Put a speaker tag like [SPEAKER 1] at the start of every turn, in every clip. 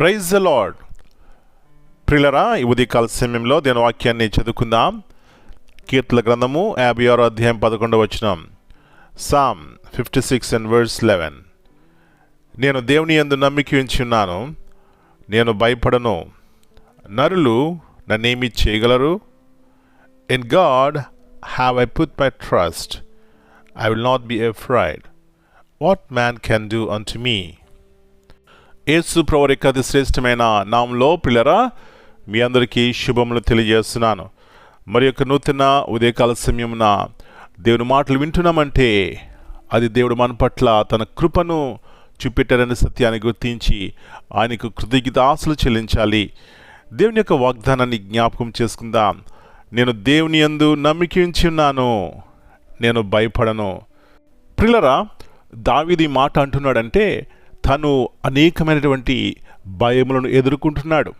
[SPEAKER 1] Praise the lord. ప్రియులరా, ఈ ఉదయకాల సమయంలో దేని వాక్యాన్ని చదువుకుందాం. కీర్తన గ్రంథము 56 అధ్యాయం 11 వచనం. Psalm 56 and verse 11. నేను దేవుని యందు నమ్మిక ఉంచి ఉన్నాను, నేను భయపడను. నరులు నన్నేమి చేయగలరు? In God have I put my trust, I will not be afraid. What man can do unto me? Yesu ప్రభువు యొక్క అతి శ్రేష్టమైన నామంలో ప్రియులరా మీ అందరికీ శుభములు తెలియజేస్తున్నాను. మరి యొక్క నూతన ఉదయకాల సమయమున దేవుని మాటలు వింటున్నామంటే అది దేవుడు మన పట్ల తన కృపను చూపెట్టారనే సత్యాన్ని గుర్తించి ఆయనకు కృతజ్ఞతాస్తులు చెల్లించాలి. దేవుని యొక్క వాగ్దానాన్ని జ్ఞాపకం చేసుకుందాం. నేను దేవుని యందు నమ్మిక ఉంచి ఉన్నాను, నేను భయపడను. ప్రియులరా, దావీదు ఈ మాట అంటున్నాడంటే తను అనేకమైనటువంటి భయములను ఎదుర్కొంటున్నాడు.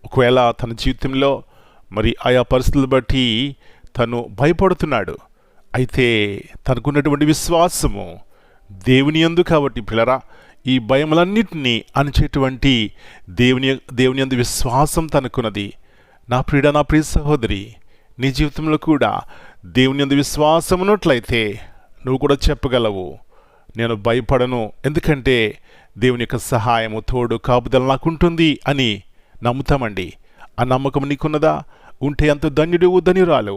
[SPEAKER 1] ఒకవేళ తన జీవితంలో మరి ఆయా పరిస్థితులను బట్టి తను భయపడుతున్నాడు. అయితే తనకున్నటువంటి విశ్వాసము దేవుని యందు కాబట్టి పిల్లరా, ఈ భయములన్నిటినీ అణచేటువంటి దేవుని యందు విశ్వాసం తనకున్నది. నా ప్రియుడ, నా ప్రియ సహోదరి, నీ జీవితంలో కూడా దేవుని యందు విశ్వాసం ఉన్నట్లయితే నువ్వు కూడా చెప్పగలవు, నేను భయపడను, ఎందుకంటే దేవుని యొక్క సహాయము, తోడు, కాపుదల నాకుంటుంది అని నమ్ముతామండి. ఆ నమ్మకం నీకున్నదా? ఉంటే ఎంత ధన్యుడు, ధన్యురాలు.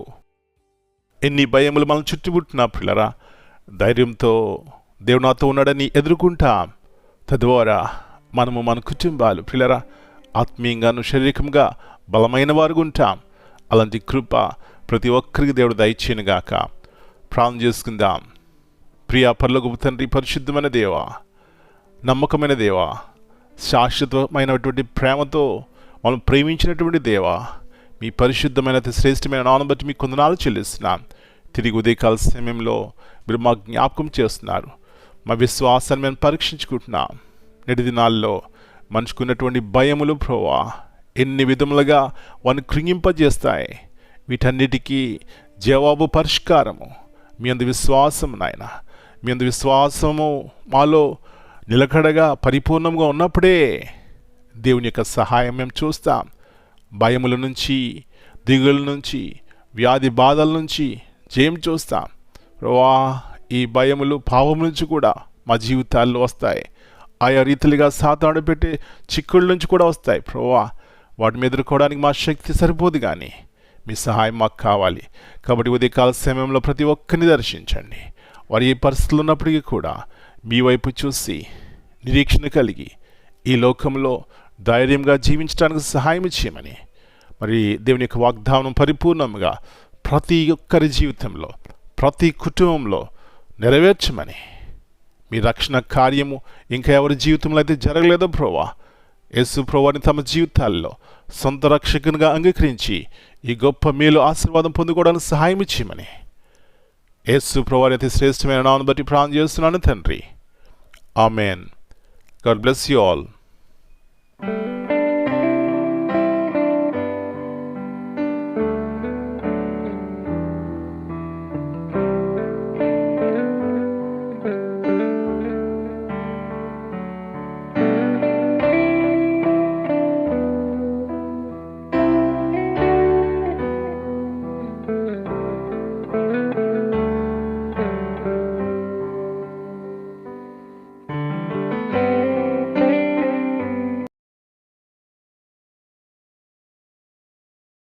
[SPEAKER 1] ఎన్ని భయములు మనం చుట్టుముట్టినా పిల్లరా, ధైర్యంతో దేవుడు నాతో ఉన్నాడని ఎదుర్కొంటాం. తద్వారా మనము మన కుటుంబాలు పిల్లరా ఆత్మీయంగాను శారీరకంగా బలమైన వారుగా ఉంటాం. అలాంటి కృప ప్రతి ఒక్కరికి దేవుడు దయచేయనుగాక. ప్రార్థన చేసుకుందాం. ప్రియా పరలోకపు తండ్రి, పరిశుద్ధమైన దేవా, నమ్మకమైన దేవా, శాశ్వతమైనటువంటి ప్రేమతో మనం ప్రేమించినటువంటి దేవా, మీ పరిశుద్ధమైన శ్రేష్టమైన నామమును బట్టి మీకు వందనాలు చెల్లిస్తున్నాం. తిరిగి ఉదయకాల సమయంలో మీరు మాకు జ్ఞాపకం చేస్తున్నారు. మా విశ్వాసాన్ని మేము పరీక్షించుకుంటున్నాం. నేటి దినాల్లో మనుషుకున్నటువంటి భయములు ప్రభువా ఎన్ని విధములుగా వారిని కృంగింపజేస్తాయి. వీటన్నిటికీ జవాబు, పరిష్కారము మీ అందు విశ్వాసం నాయన. మీ అందు విశ్వాసము మాలో నిలకడగా పరిపూర్ణంగా ఉన్నప్పుడే దేవుని యొక్క సహాయం మేము చూస్తాం. భయముల నుంచి, దిగుల నుంచి, వ్యాధి బాధల నుంచి జయం చూస్తాం ప్రభువా. ఈ భయములు, పాపం నుంచి కూడా మా జీవితాల్లో వస్తాయి. ఆయా రీతిలుగా సాతాను పెట్టే చిక్కుళ్ళ నుంచి కూడా వస్తాయి ప్రభువా. వాటిని ఎదుర్కోవడానికి మా శక్తి సరిపోదు, కానీ మీ సహాయం మాకు కావాలి. కాబట్టి ఉదయకాల సమయంలో ప్రతి ఒక్కరిని దర్శించండి. వారు ఏ పరిస్థితులు ఉన్నప్పటికీ కూడా మీ వైపు చూసి నిరీక్షణ కలిగి ఈ లోకంలో ధైర్యంగా జీవించడానికి సహాయం చేయమని, మరి దేవుని యొక్క వాగ్దానం పరిపూర్ణంగా ప్రతి ఒక్కరి జీవితంలో, ప్రతి కుటుంబంలో నెరవేర్చమని, మీ రక్షణ కార్యము ఇంకా ఎవరి జీవితంలో అయితే జరగలేదో ప్రభువా, యేసు ప్రభువుని తమ జీవితాల్లో సొంత రక్షకునిగా అంగీకరించి ఈ గొప్ప మేలు, ఆశీర్వాదం పొందుకోవడానికి సహాయం చేయమని యేసు ప్రభువుని అతి శ్రేష్టమైన నామమును బట్టి ప్రార్థన చేస్తున్నాను తండ్రి. Amen. God bless you all.